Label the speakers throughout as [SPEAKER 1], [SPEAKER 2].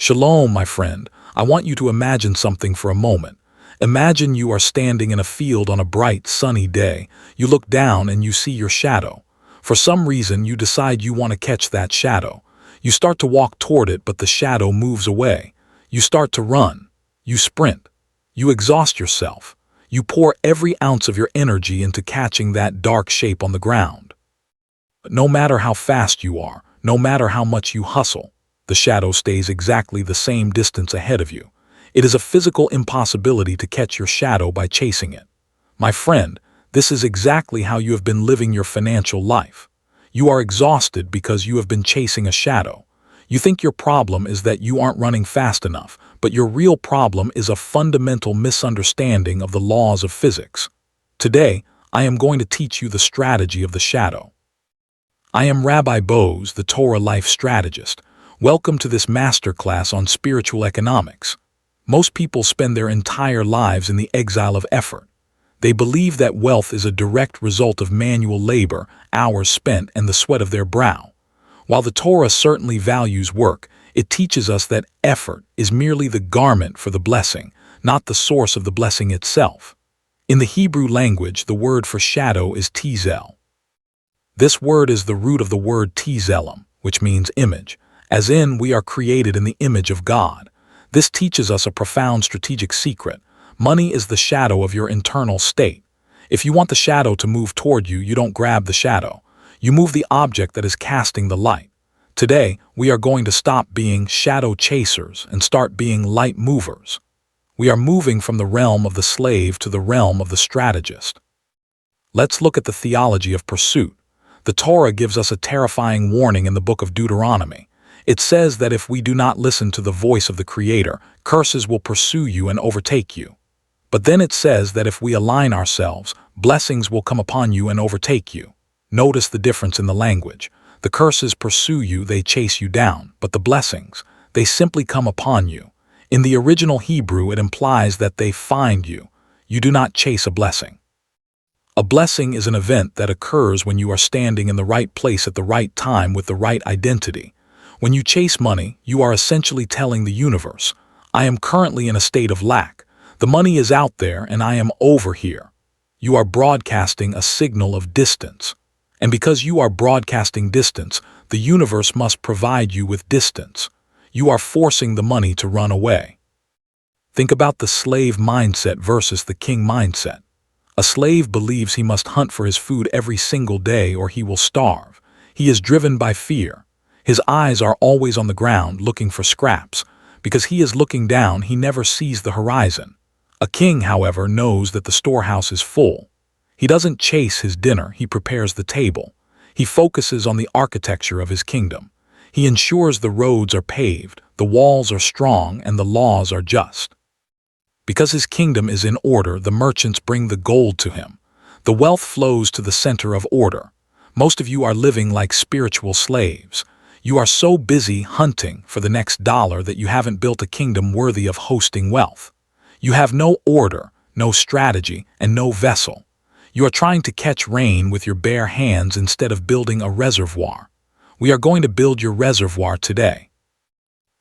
[SPEAKER 1] Shalom, my friend. I want you to imagine something for a moment. Imagine you are standing in a field on a bright, sunny day. You look down and you see your shadow. For some reason, you decide you want to catch that shadow. You start to walk toward it, but the shadow moves away. You start to run. You sprint. You exhaust yourself. You pour every ounce of your energy into catching that dark shape on the ground. But no matter how fast you are, no matter how much you hustle, the shadow stays exactly the same distance ahead of you. It is a physical impossibility to catch your shadow by chasing it. My friend, this is exactly how you have been living your financial life. You are exhausted because you have been chasing a shadow. You think your problem is that you aren't running fast enough, but your real problem is a fundamental misunderstanding of the laws of physics. Today, I am going to teach you the strategy of the shadow. I am Rabbi Boaz, the Torah Life Strategist. Welcome to this masterclass on spiritual economics. Most people spend their entire lives in the exile of effort. They believe that wealth is a direct result of manual labor, hours spent, and the sweat of their brow. While the Torah certainly values work, it teaches us that effort is merely the garment for the blessing, not the source of the blessing itself. In the Hebrew language, the word for shadow is tizel. This word is the root of the word tzelem, which means image. As in, we are created in the image of God. This teaches us a profound strategic secret. Money is the shadow of your internal state. If you want the shadow to move toward you, you don't grab the shadow. You move the object that is casting the light. Today, we are going to stop being shadow chasers and start being light movers. We are moving from the realm of the slave to the realm of the strategist. Let's look at the theology of pursuit. The Torah gives us a terrifying warning in the book of Deuteronomy. It says that if we do not listen to the voice of the Creator, curses will pursue you and overtake you. But then it says that if we align ourselves, blessings will come upon you and overtake you. Notice the difference in the language. The curses pursue you, they chase you down, but the blessings, they simply come upon you. In the original Hebrew, it implies that they find you. You do not chase a blessing. A blessing is an event that occurs when you are standing in the right place at the right time with the right identity. When you chase money, you are essentially telling the universe, I am currently in a state of lack. The money is out there and I am over here. You are broadcasting a signal of distance. And because you are broadcasting distance, the universe must provide you with distance. You are forcing the money to run away. Think about the slave mindset versus the king mindset. A slave believes he must hunt for his food every single day or he will starve. He is driven by fear. His eyes are always on the ground looking for scraps. Because he is looking down, he never sees the horizon. A king, however, knows that the storehouse is full. He doesn't chase his dinner, he prepares the table. He focuses on the architecture of his kingdom. He ensures the roads are paved, the walls are strong, and the laws are just. Because his kingdom is in order, the merchants bring the gold to him. The wealth flows to the center of order. Most of you are living like spiritual slaves. You are so busy hunting for the next dollar that you haven't built a kingdom worthy of hosting wealth. You have no order, no strategy, and no vessel. You are trying to catch rain with your bare hands instead of building a reservoir. We are going to build your reservoir today.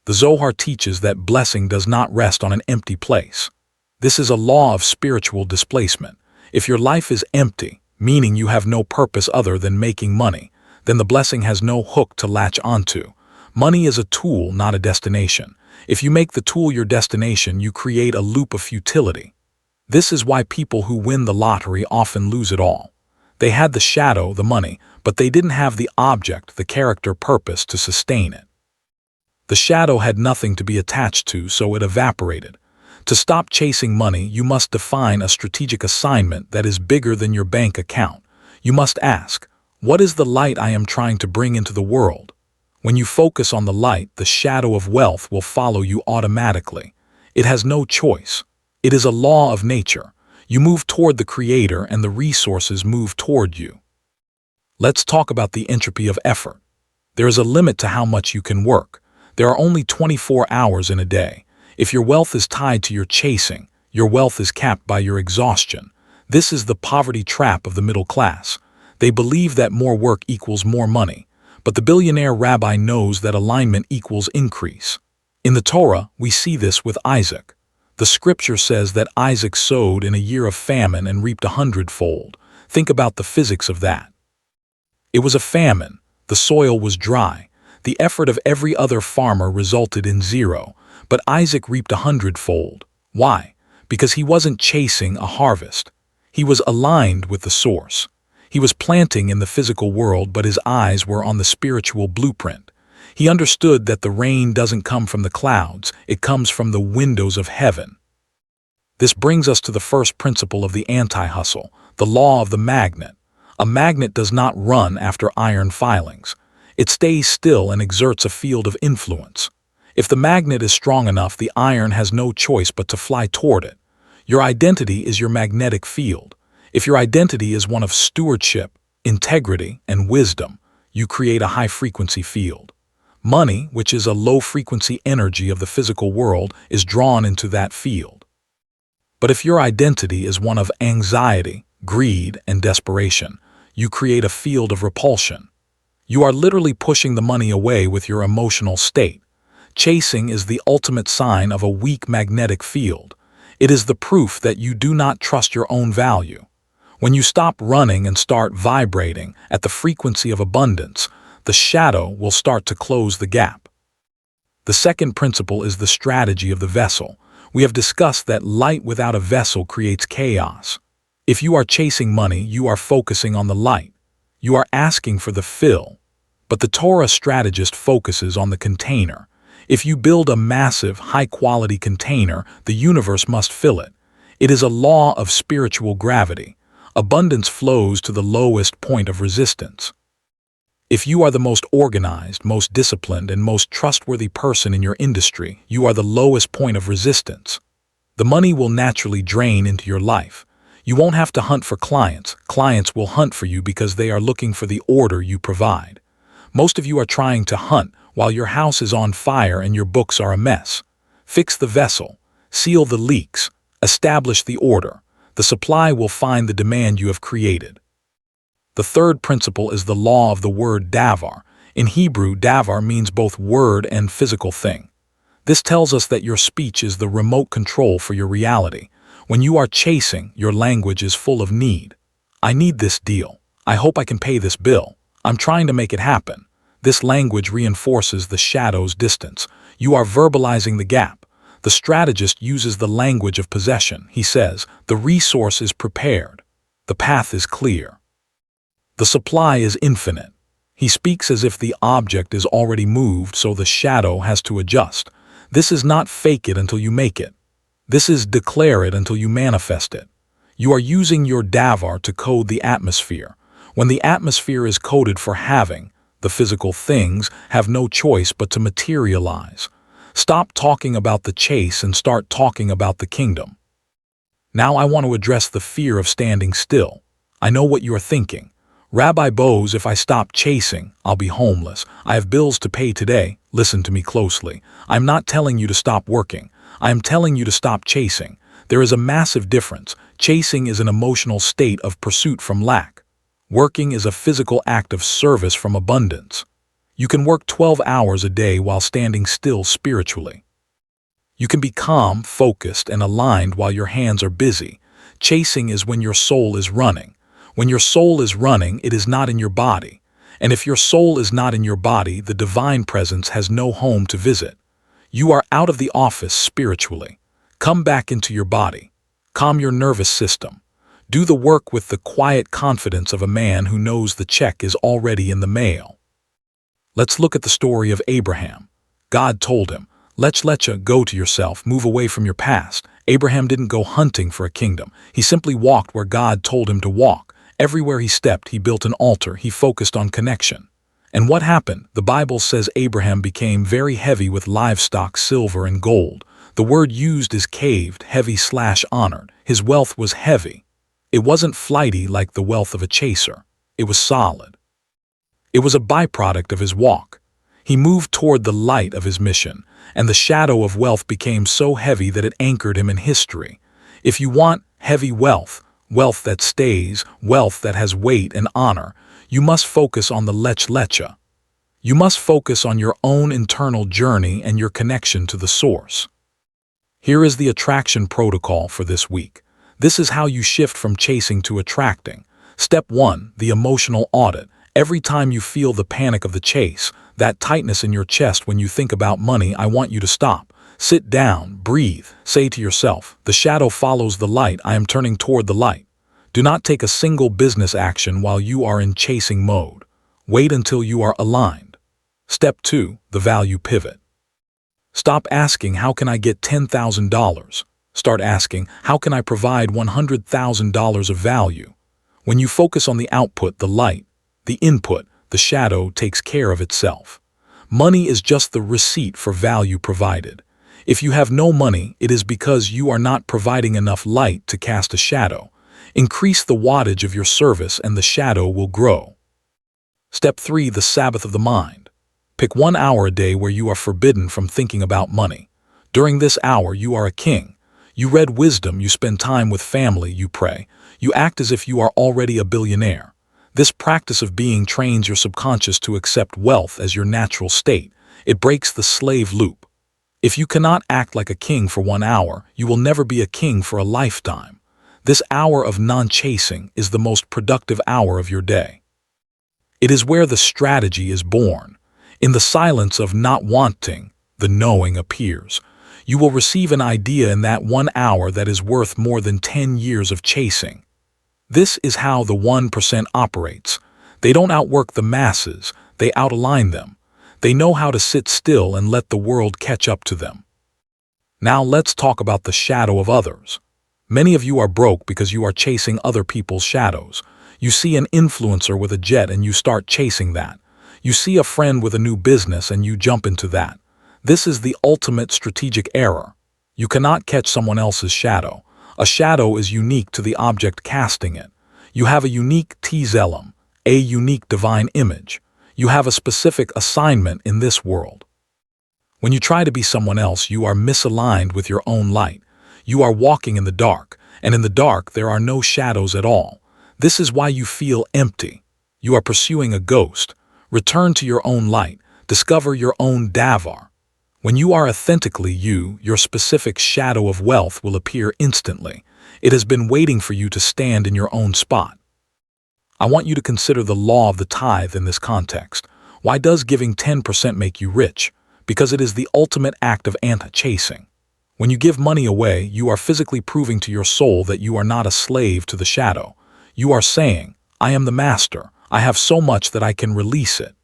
[SPEAKER 1] The Zohar teaches that blessing does not rest on an empty place. This is a law of spiritual displacement. If your life is empty, meaning you have no purpose other than making money, then the blessing has no hook to latch onto. Money is a tool, not a destination. If you make the tool your destination, you create a loop of futility. This is why people who win the lottery often lose it all. They had the shadow, the money, but they didn't have the object, the character, purpose to sustain it. The shadow had nothing to be attached to, so it evaporated. To stop chasing money, you must define a strategic assignment that is bigger than your bank account. You must ask, what is the light I am trying to bring into the world? When you focus on the light, the shadow of wealth will follow you automatically. It has no choice. It is a law of nature. You move toward the Creator and the resources move toward you. Let's talk about the entropy of effort. There is a limit to how much you can work. There are only 24 hours in a day. If your wealth is tied to your chasing, your wealth is capped by your exhaustion. This is the poverty trap of the middle class. They believe that more work equals more money, but the billionaire rabbi knows that alignment equals increase. In the Torah, we see this with Isaac. The scripture says that Isaac sowed in a year of famine and reaped 100-fold. Think about the physics of that. It was a famine. The soil was dry. The effort of every other farmer resulted in zero, but Isaac reaped 100-fold. Why? Because he wasn't chasing a harvest. He was aligned with the source. He was planting in the physical world, but his eyes were on the spiritual blueprint. He understood that the rain doesn't come from the clouds, it comes from the windows of heaven. This brings us to the first principle of the anti-hustle, the law of the magnet. A magnet does not run after iron filings. It stays still and exerts a field of influence. If the magnet is strong enough, the iron has no choice but to fly toward it. Your identity is your magnetic field. If your identity is one of stewardship, integrity, and wisdom, you create a high-frequency field. Money, which is a low-frequency energy of the physical world, is drawn into that field. But if your identity is one of anxiety, greed, and desperation, you create a field of repulsion. You are literally pushing the money away with your emotional state. Chasing is the ultimate sign of a weak magnetic field. It is the proof that you do not trust your own value. When you stop running and start vibrating at the frequency of abundance, the shadow will start to close the gap. The second principle is the strategy of the vessel. We have discussed that light without a vessel creates chaos. If you are chasing money, you are focusing on the light. You are asking for the fill. But the Torah strategist focuses on the container. If you build a massive, high-quality container, the universe must fill it. It is a law of spiritual gravity. Abundance flows to the lowest point of resistance. If you are the most organized, most disciplined, and most trustworthy person in your industry, you are the lowest point of resistance. The money will naturally drain into your life. You won't have to hunt for clients. Clients will hunt for you because they are looking for the order you provide. Most of you are trying to hunt while your house is on fire and your books are a mess. Fix the vessel, seal the leaks, establish the order. The supply will find the demand you have created. The third principle is the law of the word davar. In Hebrew, davar means both word and physical thing. This tells us that your speech is the remote control for your reality. When you are chasing, your language is full of need. I need this deal. I hope I can pay this bill. I'm trying to make it happen. This language reinforces the shadow's distance. You are verbalizing the gap. The strategist uses the language of possession. He says, the resource is prepared. The path is clear. The supply is infinite. He speaks as if the object is already moved, so the shadow has to adjust. This is not fake it until you make it. This is declare it until you manifest it. You are using your davar to code the atmosphere. When the atmosphere is coded for having, the physical things have no choice but to materialize. Stop talking about the chase and start talking about the kingdom. Now I want to address the fear of standing still. I know what you are thinking. Rabbi Boaz, if I stop chasing, I'll be homeless. I have bills to pay today. Listen to me closely. I'm not telling you to stop working. I am telling you to stop chasing. There is a massive difference. Chasing is an emotional state of pursuit from lack. Working is a physical act of service from abundance. You can work 12 hours a day while standing still spiritually. You can be calm, focused, and aligned while your hands are busy. Chasing is when your soul is running. When your soul is running, it is not in your body. And if your soul is not in your body, the divine presence has no home to visit. You are out of the office spiritually. Come back into your body. Calm your nervous system. Do the work with the quiet confidence of a man who knows the check is already in the mail. Let's look at the story of Abraham. God told him, "Lech lecha, go to yourself, move away from your past." Abraham didn't go hunting for a kingdom. He simply walked where God told him to walk. Everywhere he stepped, he built an altar. He focused on connection. And what happened? The Bible says Abraham became very heavy with livestock, silver, and gold. The word used is caved, heavy/honored. His wealth was heavy. It wasn't flighty like the wealth of a chaser. It was solid. It was a byproduct of his walk. He moved toward the light of his mission, and the shadow of wealth became so heavy that it anchored him in history. If you want heavy wealth, wealth that stays, wealth that has weight and honor, you must focus on the lech lecha. You must focus on your own internal journey and your connection to the source. Here is the attraction protocol for this week. This is how you shift from chasing to attracting. Step 1, the emotional audit. Every time you feel the panic of the chase, that tightness in your chest when you think about money, I want you to stop. Sit down, breathe, say to yourself, the shadow follows the light, I am turning toward the light. Do not take a single business action while you are in chasing mode. Wait until you are aligned. Step 2, the value pivot. Stop asking, how can I get $10,000? Start asking, how can I provide $100,000 of value? When you focus on the output, the light, the input, the shadow takes care of itself. Money is just the receipt for value provided. If you have no money, it is because you are not providing enough light to cast a shadow. Increase the wattage of your service and the shadow will grow. Step 3, the Sabbath of the mind. Pick 1 hour a day where you are forbidden from thinking about money. During this hour, you are a king. You read wisdom, you spend time with family, you pray. You act as if you are already a billionaire. This practice of being trains your subconscious to accept wealth as your natural state. It breaks the slave loop. If you cannot act like a king for 1 hour, you will never be a king for a lifetime. This hour of non-chasing is the most productive hour of your day. It is where the strategy is born. In the silence of not wanting, the knowing appears. You will receive an idea in that 1 hour that is worth more than 10 years of chasing. This is how the 1% operates. They don't outwork the masses, they out-align them. They know how to sit still and let the world catch up to them. Now let's talk about the shadow of others. Many of you are broke because you are chasing other people's shadows. You see an influencer with a jet and you start chasing that. You see a friend with a new business and you jump into that. This is the ultimate strategic error. You cannot catch someone else's shadow. A shadow is unique to the object casting it. You have a unique tzelem, a unique divine image. You have a specific assignment in this world. When you try to be someone else, you are misaligned with your own light. You are walking in the dark, and in the dark there are no shadows at all. This is why you feel empty. You are pursuing a ghost. Return to your own light. Discover your own davar. When you are authentically you, your specific shadow of wealth will appear instantly. It has been waiting for you to stand in your own spot. I want you to consider the law of the tithe in this context. Why does giving 10% make you rich? Because it is the ultimate act of anti-chasing. When you give money away, you are physically proving to your soul that you are not a slave to the shadow. You are saying, I am the master. I have so much that I can release it.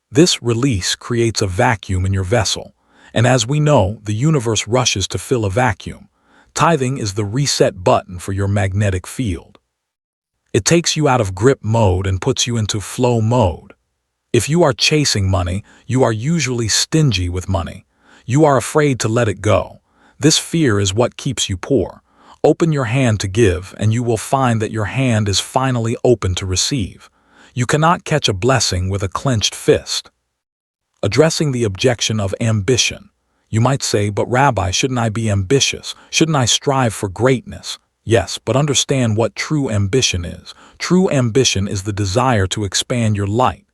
[SPEAKER 1] This release creates a vacuum in your vessel. And as we know, the universe rushes to fill a vacuum. Tithing is the reset button for your magnetic field. It takes you out of grip mode and puts you into flow mode. If you are chasing money, you are usually stingy with money. You are afraid to let it go. This fear is what keeps you poor. Open your hand to give, and you will find that your hand is finally open to receive. You cannot catch a blessing with a clenched fist. Addressing the objection of ambition. You might say, but Rabbi, shouldn't I be ambitious? Shouldn't I strive for greatness? Yes, but understand what true ambition is. True ambition is the desire to expand your light.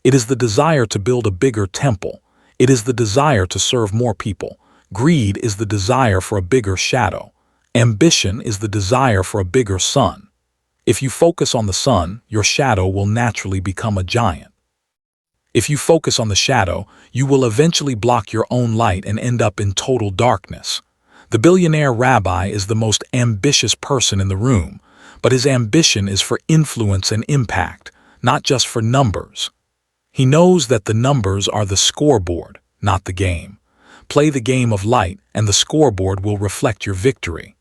[SPEAKER 1] It is the desire to build a bigger temple. It is the desire to serve more people. Greed is the desire for a bigger shadow. Ambition is the desire for a bigger sun. If you focus on the sun, your shadow will naturally become a giant. If you focus on the shadow, you will eventually block your own light and end up in total darkness. The billionaire rabbi is the most ambitious person in the room, but his ambition is for influence and impact, not just for numbers. He knows that the numbers are the scoreboard, not the game. Play the game of light, and the scoreboard will reflect your victory.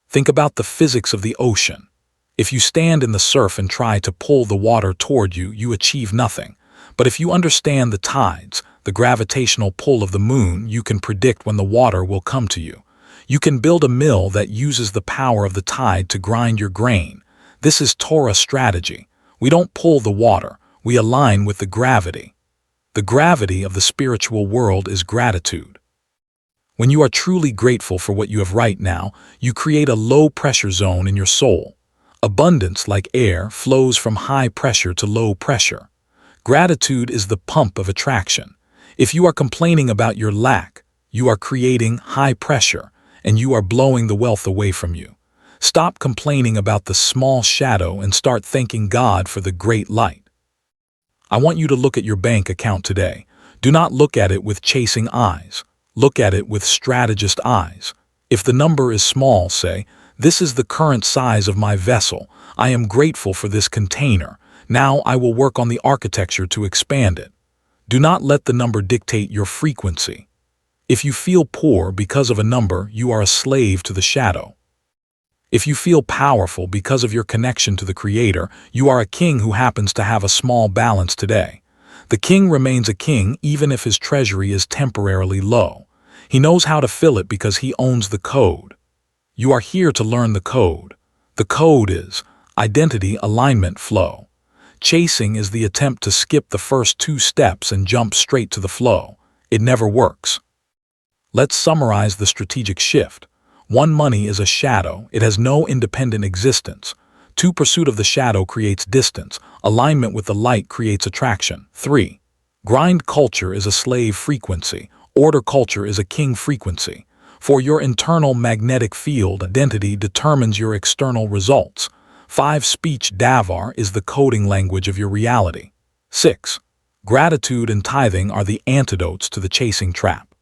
[SPEAKER 1] Think about the physics of the ocean. If you stand in the surf and try to pull the water toward you, you achieve nothing. But if you understand the tides, the gravitational pull of the moon, you can predict when the water will come to you. You can build a mill that uses the power of the tide to grind your grain. This is Torah strategy. We don't pull the water, we align with the gravity. The gravity of the spiritual world is gratitude. When you are truly grateful for what you have right now, you create a low-pressure zone in your soul. Abundance, like air, flows from high pressure to low pressure. Gratitude is the pump of attraction. If you are complaining about your lack, you are creating high pressure, and you are blowing the wealth away from you. Stop complaining about the small shadow and start thanking God for the great light. I want you to look at your bank account today. Do not look at it with chasing eyes. Look at it with strategist eyes. If the number is small, say, "This is the current size of my vessel. I am grateful for this container. Now I will work on the architecture to expand it." Do not let the number dictate your frequency. If you feel poor because of a number, you are a slave to the shadow. If you feel powerful because of your connection to the Creator, you are a king who happens to have a small balance today. The king remains a king even if his treasury is temporarily low. He knows how to fill it because he owns the code. You are here to learn the code. The code is identity, alignment, flow. Chasing is the attempt to skip the first 2 steps and jump straight to the flow. It never works. Let's summarize the strategic shift. 1. Money is a shadow. It has no independent existence. 2. Pursuit of the shadow creates distance. Alignment with the light creates attraction. 3. Grind culture is a slave frequency. Order culture is a king frequency. For your internal magnetic field, identity determines your external results. 5. Speech davar is the coding language of your reality. 6. Gratitude and tithing are the antidotes to the chasing trap.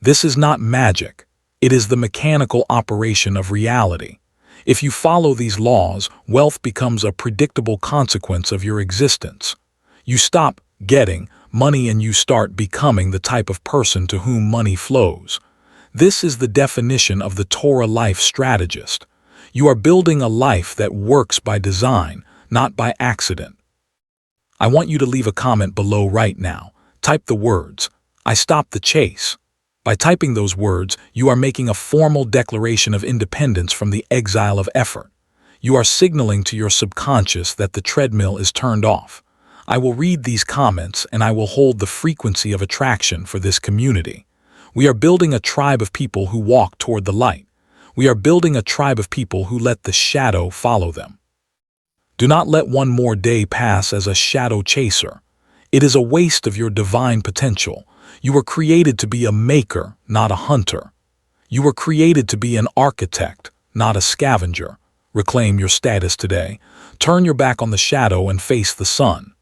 [SPEAKER 1] This is not magic. It is the mechanical operation of reality. If you follow these laws, wealth becomes a predictable consequence of your existence. You stop getting money and you start becoming the type of person to whom money flows. This is the definition of the Torah Life Strategist. You are building a life that works by design, not by accident. I want you to leave a comment below right now. Type the words, "I stopped the chase." By typing those words, you are making a formal declaration of independence from the exile of effort. You are signaling to your subconscious that the treadmill is turned off. I will read these comments and I will hold the frequency of attraction for this community. We are building a tribe of people who walk toward the light. We are building a tribe of people who let the shadow follow them. Do not let one more day pass as a shadow chaser. It is a waste of your divine potential. You were created to be a maker, not a hunter. You were created to be an architect, not a scavenger. Reclaim your status today. Turn your back on the shadow and face the sun.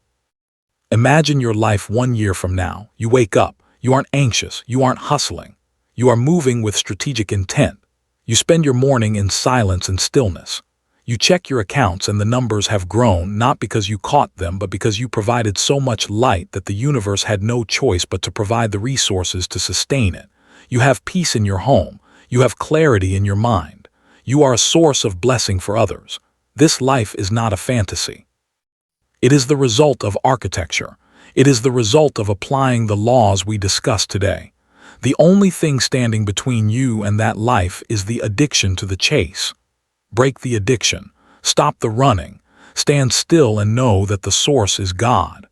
[SPEAKER 1] Imagine your life 1 year from now. You wake up. You aren't anxious. You aren't hustling. You are moving with strategic intent. You spend your morning in silence and stillness. You check your accounts and the numbers have grown not because you caught them, but because you provided so much light that the universe had no choice but to provide the resources to sustain it. You have peace in your home. You have clarity in your mind. You are a source of blessing for others. This life is not a fantasy. It is the result of architecture. It is the result of applying the laws we discussed today. The only thing standing between you and that life is the addiction to the chase. Break the addiction. Stop the running. Stand still and know that the source is God.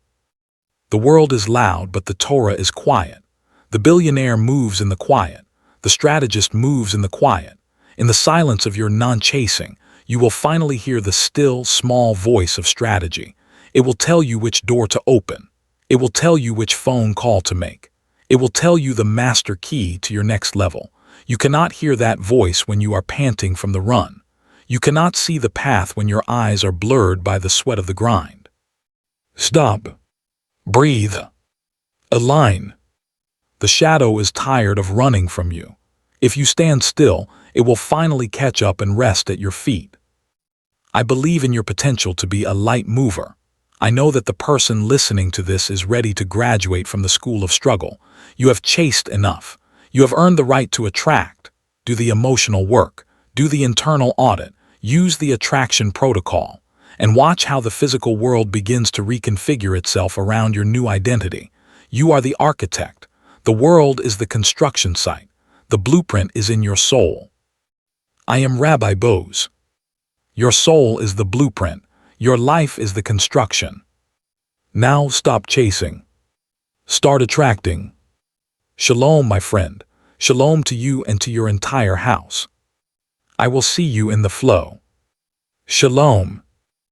[SPEAKER 1] The world is loud, but the Torah is quiet. The billionaire moves in the quiet. The strategist moves in the quiet. In the silence of your non-chasing, you will finally hear the still, small voice of strategy. It will tell you which door to open. It will tell you which phone call to make. It will tell you the master key to your next level. You cannot hear that voice when you are panting from the run. You cannot see the path when your eyes are blurred by the sweat of the grind. Stop. Breathe. Align. The shadow is tired of running from you. If you stand still, it will finally catch up and rest at your feet. I believe in your potential to be a light mover. I know that the person listening to this is ready to graduate from the school of struggle. You have chased enough. You have earned the right to attract. Do the emotional work. Do the internal audit. Use the attraction protocol. And watch how the physical world begins to reconfigure itself around your new identity. You are the architect. The world is the construction site. The blueprint is in your soul. I am Rabbi Boaz. Your soul is the blueprint. Your life is the construction. Now stop chasing. Start attracting. Shalom, my friend. Shalom to you and to your entire house. I will see you in the flow. Shalom.